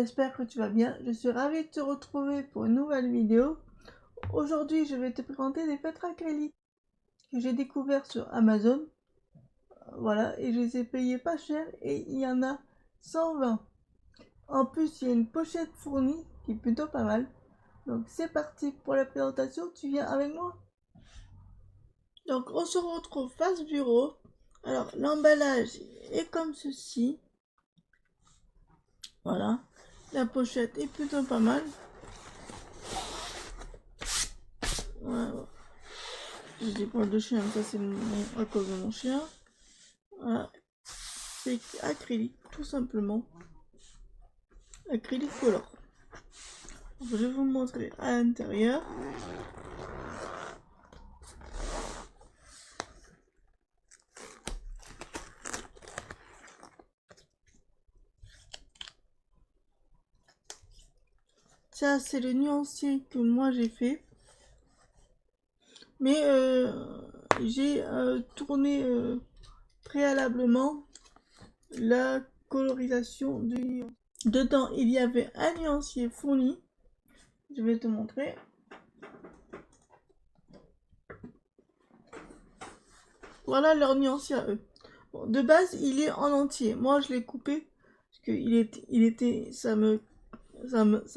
j'espère que tu vas bien. Je suis ravie de te retrouver pour une nouvelle vidéo. Aujourd'hui, je vais te présenter des feutres acryliques que j'ai découvert sur Amazon. Voilà, et je les ai payés pas cher et il y en a 120. En plus, il y a une pochette fournie qui est plutôt pas mal. Donc c'est parti pour la présentation, tu viens avec moi? Donc on se retrouve face bureau. Alors l'emballage est comme ceci. Voilà, la pochette est plutôt pas mal. Voilà. J'ai des poils de chien, ça c'est à cause de mon chien. Voilà, c'est acrylique, tout simplement. Acrylique color. Je vais vous montrer à l'intérieur. Ça, c'est le nuancier que moi j'ai fait. Mais j'ai tourné préalablement la colorisation du nuancier. Dedans, il y avait un nuancier fourni. Je vais te montrer. Voilà leur nuancier à eux. Bon, de base, il est en entier. Moi, je l'ai coupé parce que ça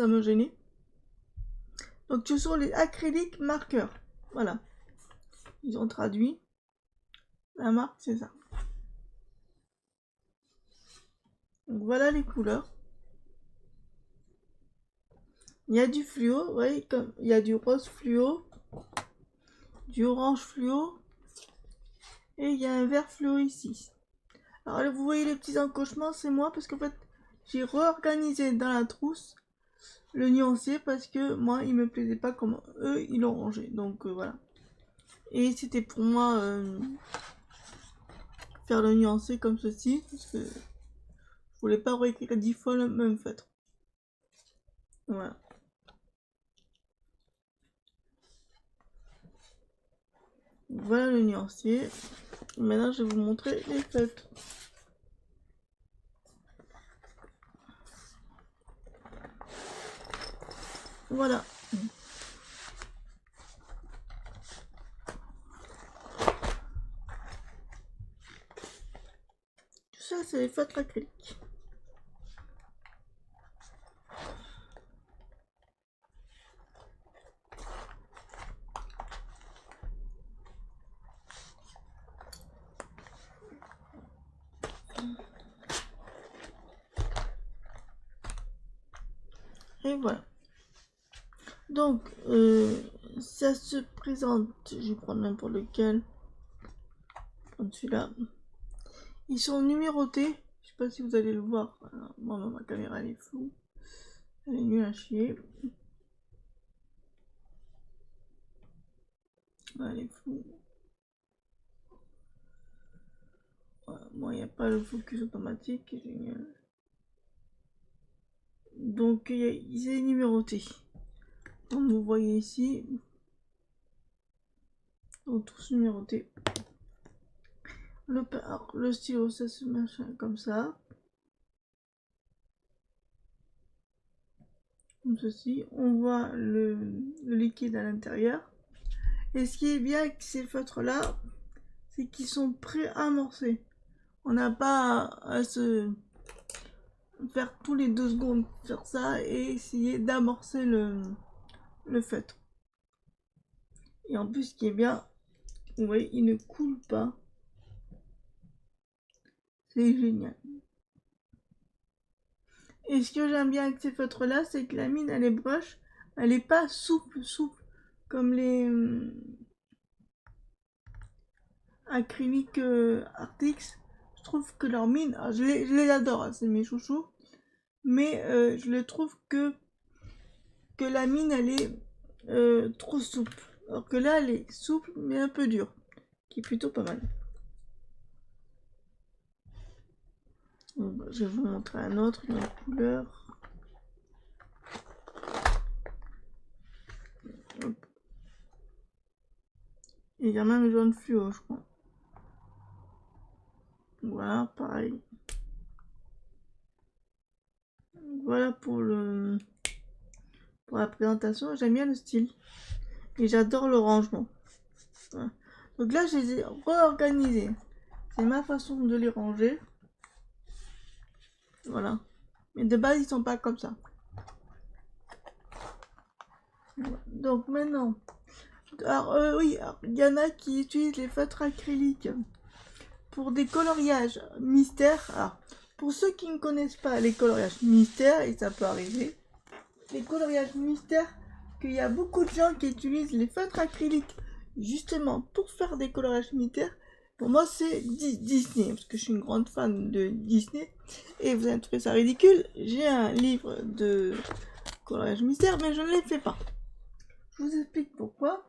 me gênait. Donc, ce sont les acryliques marqueurs. Voilà. Ils ont traduit. La marque, c'est ça. Donc, voilà les couleurs. Il y a du fluo, oui, comme il y a du rose fluo, du orange fluo, et il y a un vert fluo ici. Alors là, vous voyez les petits encochements, c'est moi parce qu'en fait, j'ai réorganisé dans la trousse le nuancier parce que moi, il me plaisait pas comme eux, ils l'ont rangé. Donc voilà. Et c'était pour moi faire le nuancier comme ceci parce que je voulais pas réécrire 10 fois le même feutre. Voilà. Voilà le nuancier. Maintenant, je vais vous montrer les feutres. Voilà. Tout ça, c'est les feutres acryliques. Et voilà. Donc, ça se présente, je vais prendre n'importe lequel, comme celui-là. Ils sont numérotés, je sais pas si vous allez le voir. Alors, moi, ma caméra elle est floue, elle est nulle à chier. Elle est floue. Voilà. Moi, il n'y a pas le focus automatique, génial. Donc, il est numéroté. Comme vous voyez ici, ils sont tous numérotés. Le stylo, ça se machin comme ça. Comme ceci. On voit le liquide à l'intérieur. Et ce qui est bien avec ces feutres-là, c'est qu'ils sont pré-amorcés. On n'a pas à se faire tous les 2 secondes faire ça et essayer d'amorcer le feutre. Et en plus, ce qui est bien, vous voyez, il ne coule pas. C'est génial. Et ce que j'aime bien avec ces feutres là, c'est que la mine, elle est broche, elle est pas souple comme les acryliques Artix. Je trouve que leur mine, je les adore, hein, c'est mes chouchous, mais je le trouve que la mine elle est trop souple, alors que là elle est souple mais un peu dure, qui est plutôt pas mal. Bon, bah, je vais vous montrer un autre, une autre couleur. Hop. Et il y a même jaune fluo, je crois. Voilà, pareil. Voilà pour la présentation. J'aime bien le style et j'adore le rangement. Voilà. Donc là, je les ai réorganisés. C'est ma façon de les ranger. Voilà. Mais de base, ils sont pas comme ça. Donc maintenant, alors oui, il y en a qui utilisent les feutres acryliques pour des coloriages mystères. Alors, pour ceux qui ne connaissent pas les coloriages mystères, et ça peut arriver, les coloriages mystères, qu'il y a beaucoup de gens qui utilisent les feutres acryliques justement pour faire des coloriages mystères. Pour moi, c'est Disney, parce que je suis une grande fan de Disney, et vous allez trouver ça ridicule. J'ai un livre de coloriage mystère, mais je ne les fais pas. Je vous explique pourquoi.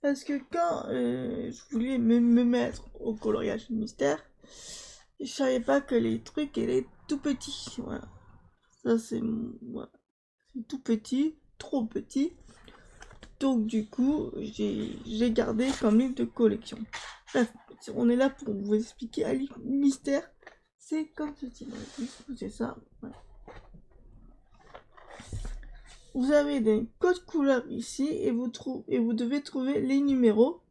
Parce que quand je voulais me mettre au coloriage mystère, je savais pas que les trucs étaient tout petits. Voilà. Ça c'est voilà. C'est tout petit, trop petit. Donc du coup, j'ai gardé comme livre de collection. Bref, on est là pour vous expliquer un livre mystère. C'est comme ceci. C'est ça. Voilà. Vous avez des codes couleurs ici et vous devez trouver les numéros.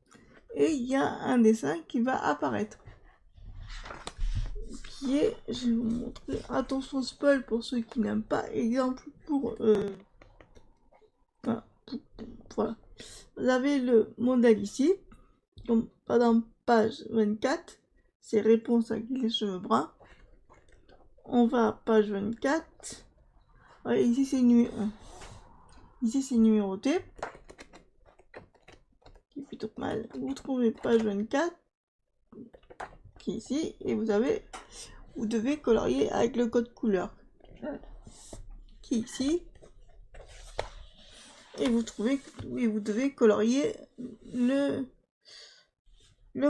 Et il y a un dessin qui va apparaître. Qui est, je vais vous montrer, attention spoil pour ceux qui n'aiment pas, exemple pour, voilà. Vous avez le modèle ici, comme par exemple page 24, c'est réponse à les cheveux bruns. On va à page 24, ouais, ici c'est numéro 1. Ici c'est numéroté, qui est plutôt mal. Vous trouvez page 24, qui est ici, et vous devez colorier avec le code couleur, qui est ici. Et vous devez colorier le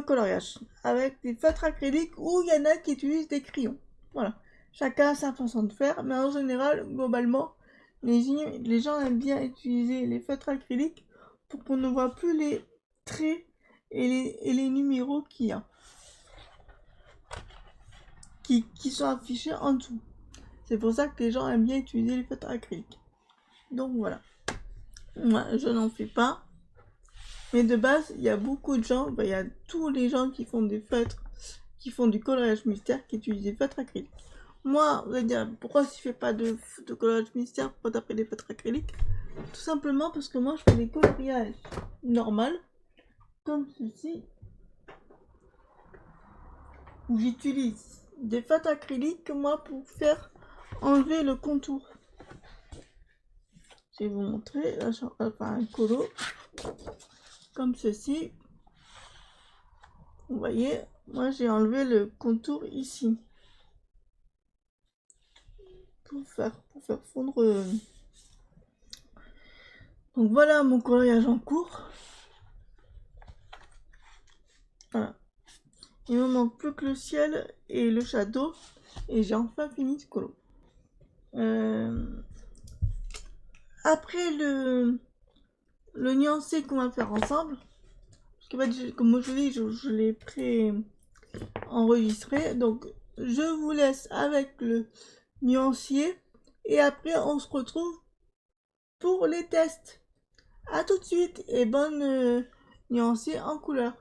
coloriage avec des feutres acryliques ou il y en a qui utilisent des crayons. Voilà. Chacun a sa façon de faire, mais en général, globalement, les gens aiment bien utiliser les feutres acryliques pour qu'on ne voit plus les traits et les numéros qu'il y a. Qui sont affichés en dessous. C'est pour ça que les gens aiment bien utiliser les feutres acryliques. Donc voilà. Moi, je n'en fais pas. Mais de base, il y a beaucoup de gens, il y a tous les gens qui font des feutres, qui font du coloriage mystère, qui utilisent des feutres acryliques. Moi, vous allez dire, pourquoi tu fais pas de coloriage mystère, pourquoi t'as pris des feutres acryliques? Tout simplement parce que moi, je fais des coloriages normaux, comme ceci, où j'utilise des feutres acryliques, moi, pour faire enlever le contour. Je vais vous montrer, là, je vais faire un colo, comme ceci. Vous voyez, moi j'ai enlevé le contour ici. Pour faire fondre. Donc voilà mon coloriage en cours. Voilà. Il me manque plus que le ciel et le shadow. Et j'ai enfin fini ce colo. Après le nuancé qu'on va faire ensemble. Parce que comme je vous dis, je l'ai pré-enregistré. Donc je vous laisse avec le nuancier. Et après on se retrouve pour les tests. A tout de suite et bonne nuancée en couleur.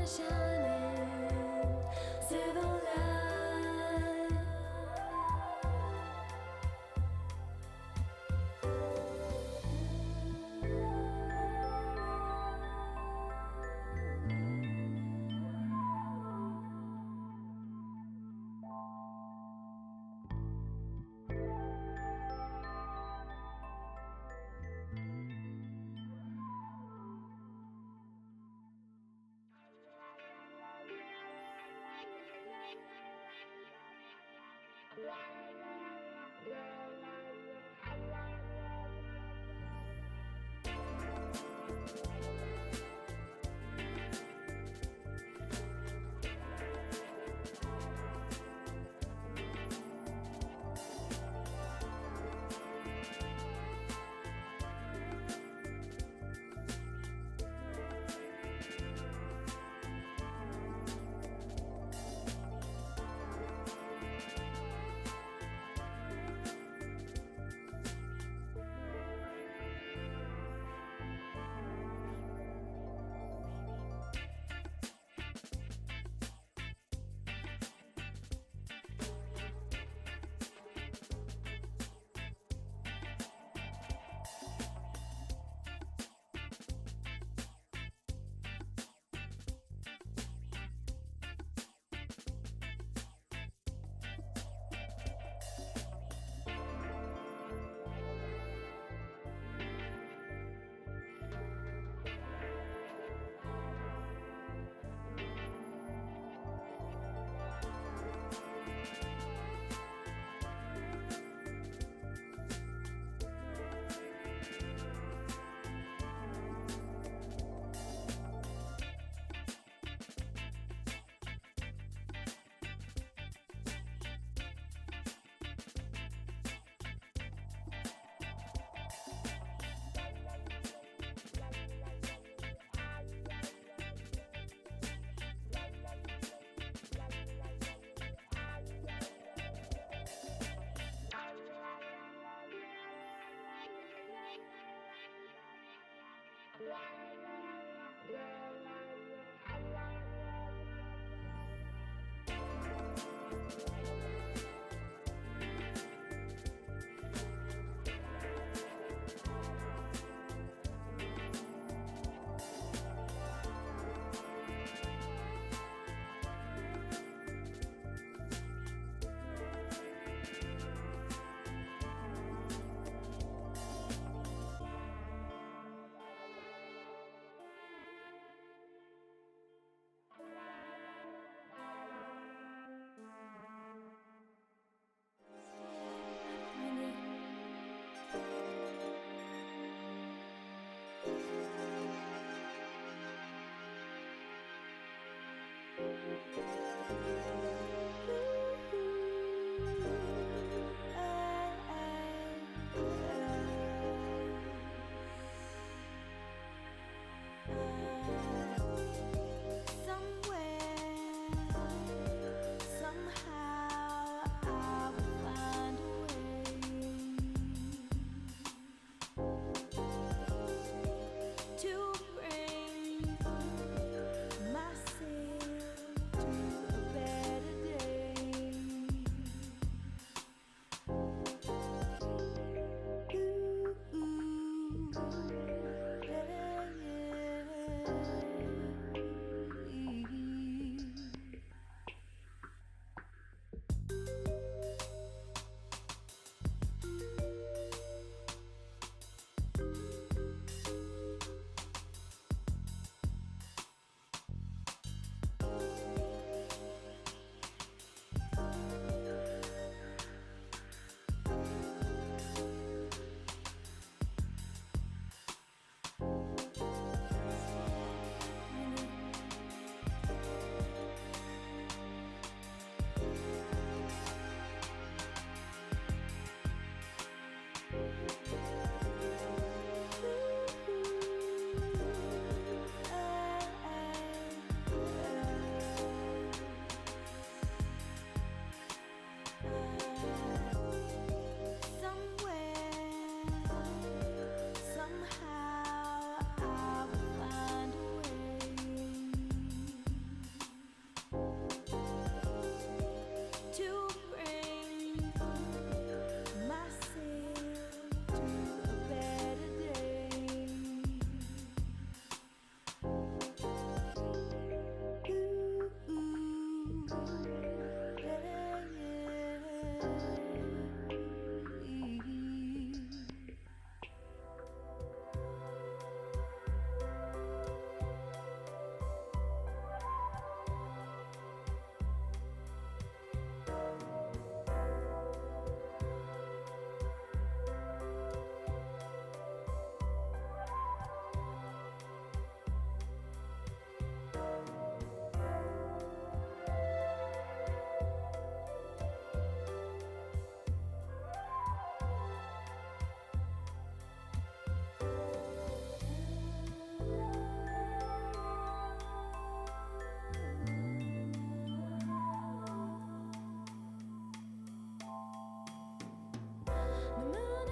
shining through the light.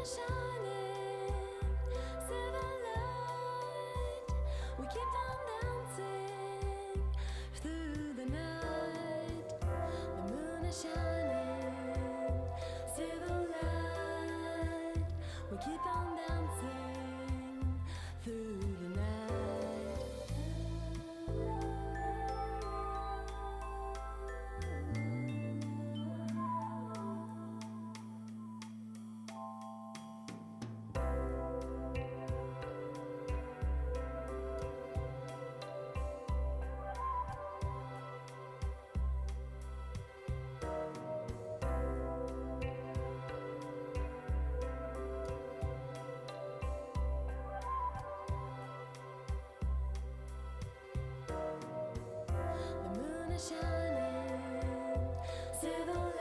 shining, silver light. We keep on dancing through the night. The moon is shining, silver light. We keep on dancing through the night. The moon is shining, silver light.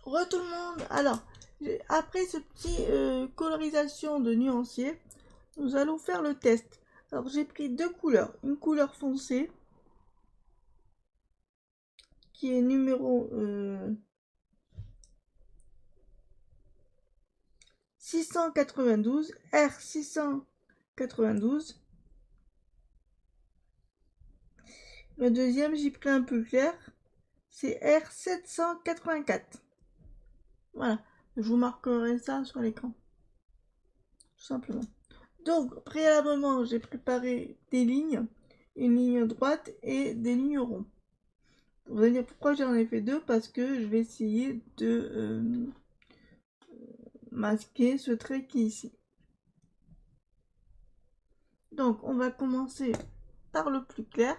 Re tout le monde. Alors, après ce petit colorisation de nuancier, nous allons faire le test. Alors j'ai pris deux couleurs, une couleur foncée qui est numéro 692, R692. Le deuxième, j'y pris un peu clair, c'est R784. Voilà, je vous marquerai ça sur l'écran, tout simplement. Donc, préalablement, j'ai préparé des lignes, une ligne droite et des lignes rondes. Vous allez dire pourquoi j'en ai fait deux, parce que je vais essayer de masquer ce trait qui est ici. Donc, on va commencer par le plus clair.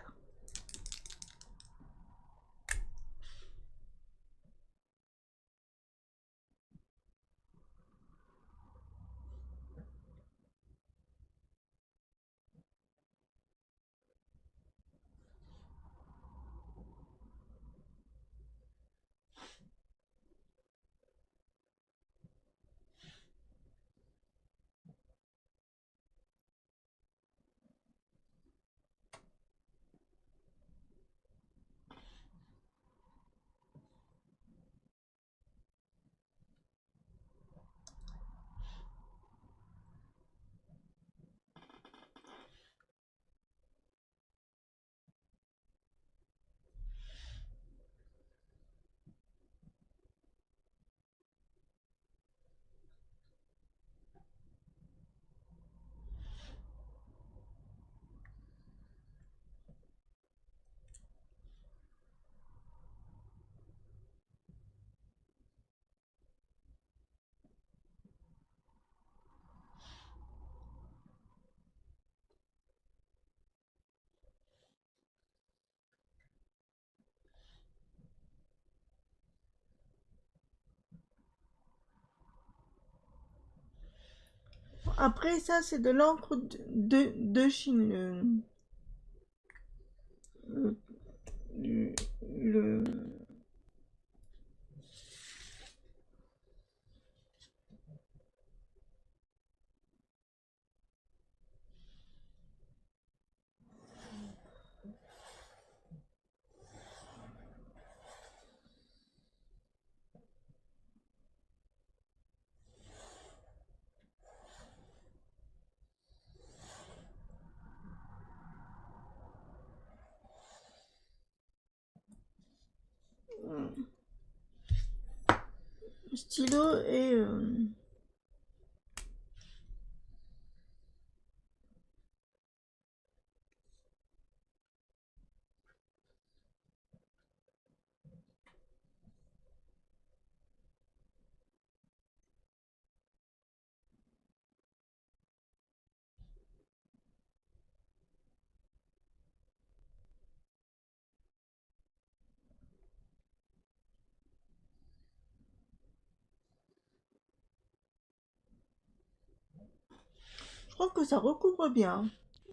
Après ça, c'est de l'encre de Chine. Le stylo et je trouve que ça recouvre bien.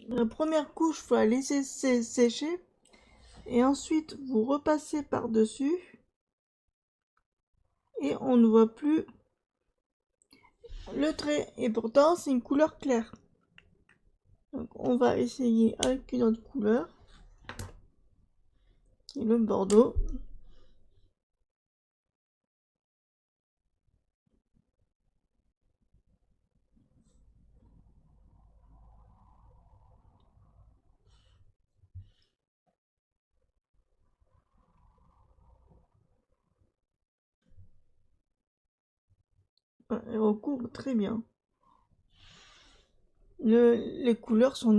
La première couche, il faut la laisser sécher. Et ensuite, vous repassez par-dessus. Et on ne voit plus le trait. Et pourtant, c'est une couleur claire. Donc, on va essayer avec une autre couleur. Qui est le bordeaux. Elle recouvre très bien. Les couleurs sont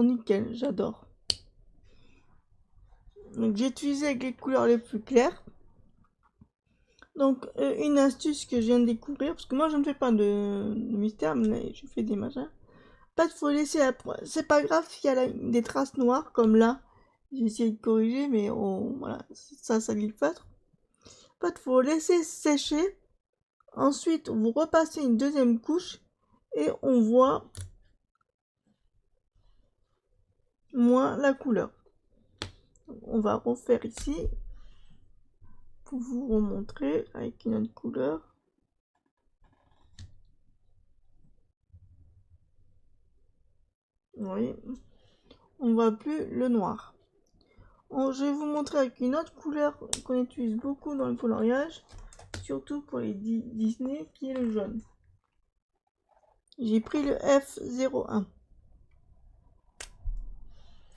nickel, j'adore. Donc j'ai utilisé avec les couleurs les plus claires. Donc une astuce que je viens de découvrir, parce que moi je ne fais pas de mystère, mais je fais des machins. Pas de faut laisser c'est pas grave s'il y a des traces noires comme là. J'ai essayé de corriger, mais voilà, ça salit le feutre. Pas de faut laisser sécher. Ensuite, vous repassez une deuxième couche et on voit moins la couleur. On va refaire ici pour vous remontrer avec une autre couleur. Oui, on voit plus le noir. Je vais vous montrer avec une autre couleur qu'on utilise beaucoup dans le coloriage, surtout pour les Disney, qui est le jaune. J'ai pris le F01.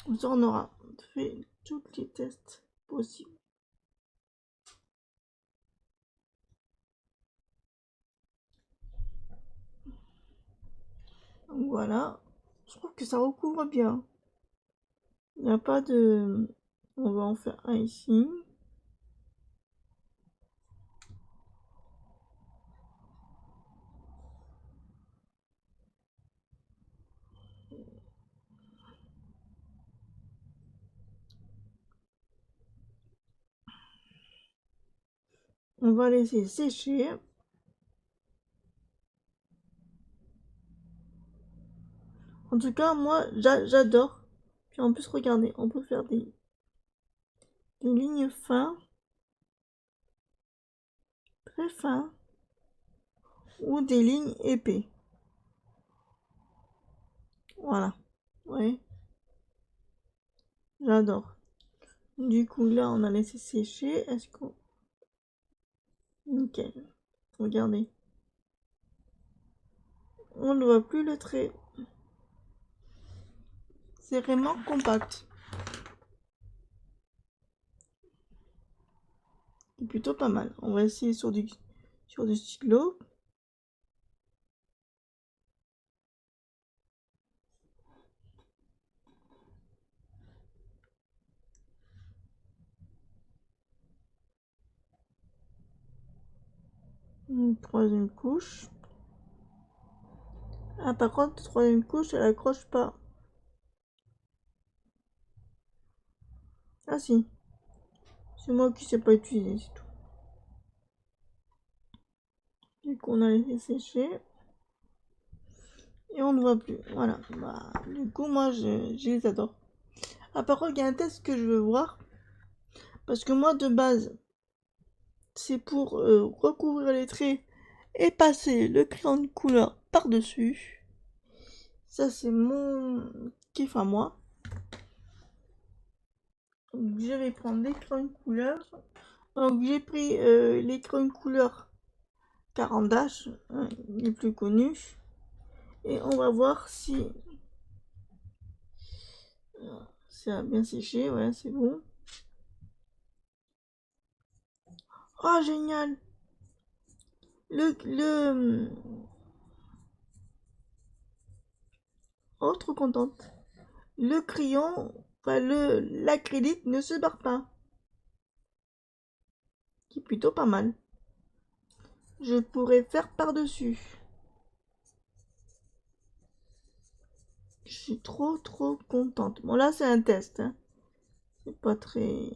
On aura fait tous les tests possibles. Donc voilà, je trouve que ça recouvre bien. Il n'y a pas de... On va en faire un ici. On va laisser sécher. En tout cas, moi, j'adore. Puis en plus, regardez, on peut faire des lignes fins, très fins, ou des lignes épais. Voilà. Ouais. J'adore. Du coup, là, on a laissé sécher. Est-ce qu'on... Nickel. Regardez. On ne voit plus le trait. C'est vraiment compact. C'est plutôt pas mal. On va essayer sur du stylo. Une troisième couche. Ah, par contre, troisième couche, elle accroche pas. Ah si. C'est moi qui sais pas utiliser, c'est tout. Du coup, on a laissé sécher. Et on ne voit plus. Voilà. Bah, du coup, moi, je les adore. Ah, par contre, il y a un test que je veux voir. Parce que moi, de base, c'est pour recouvrir les traits et passer le crayon de couleur par-dessus. Ça, c'est mon kiff à moi. Donc, je vais prendre des crayons de couleur. Donc, j'ai pris les crayons de couleur Caran d'Ache, hein, les plus connus. Et on va voir si ça a bien séché. Ouais, c'est bon. Oh, génial! Oh, trop contente. Le crayon, enfin l'acrylique ne se barre pas. Qui est plutôt pas mal. Je pourrais faire par-dessus. Je suis trop contente. Bon, là, c'est un test. Hein. C'est pas très...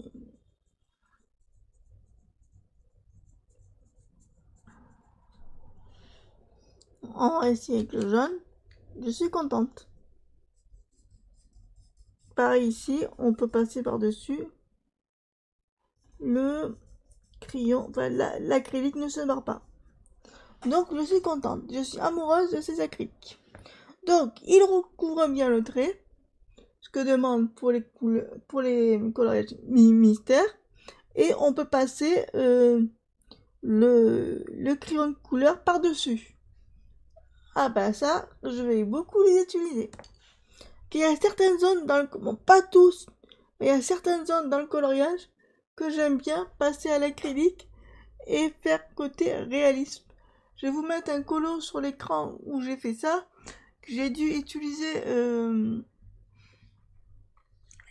On va essayer avec le jaune. Je suis contente. Pareil ici, on peut passer par-dessus. Le crayon, enfin l'acrylique ne se barre pas. Donc je suis contente. Je suis amoureuse de ces acryliques. Donc il recouvre bien le trait. Ce que demande pour les coloriages mystères. Et on peut passer le crayon de couleur par-dessus. Ah bah ça, je vais beaucoup les utiliser. Il y a certaines zones dans le... Bon, pas tous, mais il y a certaines zones dans le coloriage que j'aime bien passer à l'acrylique et faire côté réalisme. Je vais vous mettre un colo sur l'écran où j'ai fait ça. J'ai dû utiliser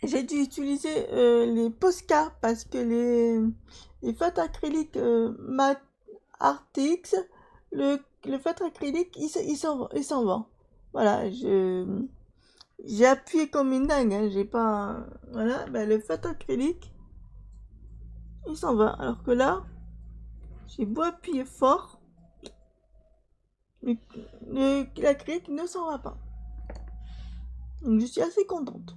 les Posca parce que les feutres acryliques mat RTX, le feutre acrylique il s'en va. Voilà, j'ai appuyé comme une dingue, hein, j'ai pas... Voilà, ben le feutre acrylique, il s'en va. Alors que là, j'ai beau appuyer fort, l'acrylique ne s'en va pas. Donc je suis assez contente.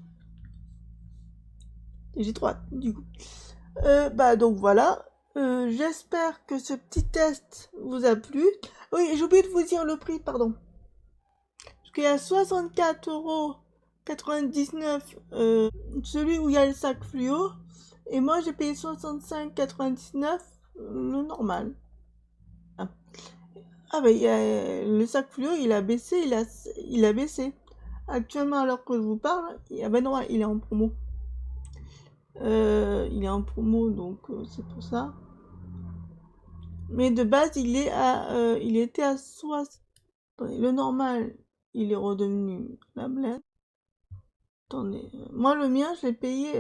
Et j'ai trop hâte, du coup. Bah donc voilà. J'espère que ce petit test vous a plu. Oui, j'ai oublié de vous dire le prix, pardon. Parce qu'il y a 64,90 99 celui où il y a le sac fluo. Et moi j'ai payé 65,99 le normal. Ah bah le sac fluo il a baissé, il a baissé. Actuellement alors que je vous parle, il est en promo. Il est en promo donc c'est pour ça. Mais de base il était à 60. Attendez, le normal il est redevenu la blende. Attendez, moi le mien je l'ai payé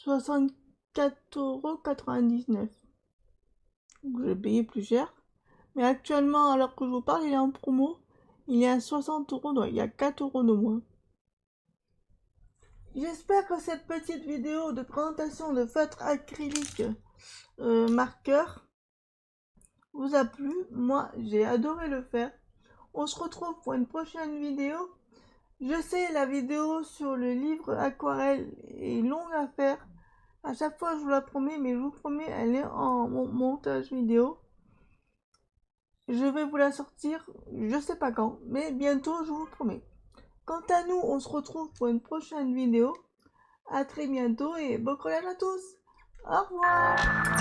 64,99 €. Donc je l'ai payé plus cher. Mais actuellement, alors que je vous parle, il est en promo. Il est à 60 €, donc il y a 4 € de moins. J'espère que cette petite vidéo de présentation de feutre acrylique marqueur vous a plu. Moi, j'ai adoré le faire. On se retrouve pour une prochaine vidéo. Je sais, la vidéo sur le livre aquarelle est longue à faire. À chaque fois, je vous la promets, mais je vous promets, elle est en montage vidéo. Je vais vous la sortir, je sais pas quand, mais bientôt, je vous promets. Quant à nous, on se retrouve pour une prochaine vidéo. À très bientôt et bon collège à tous. Au revoir.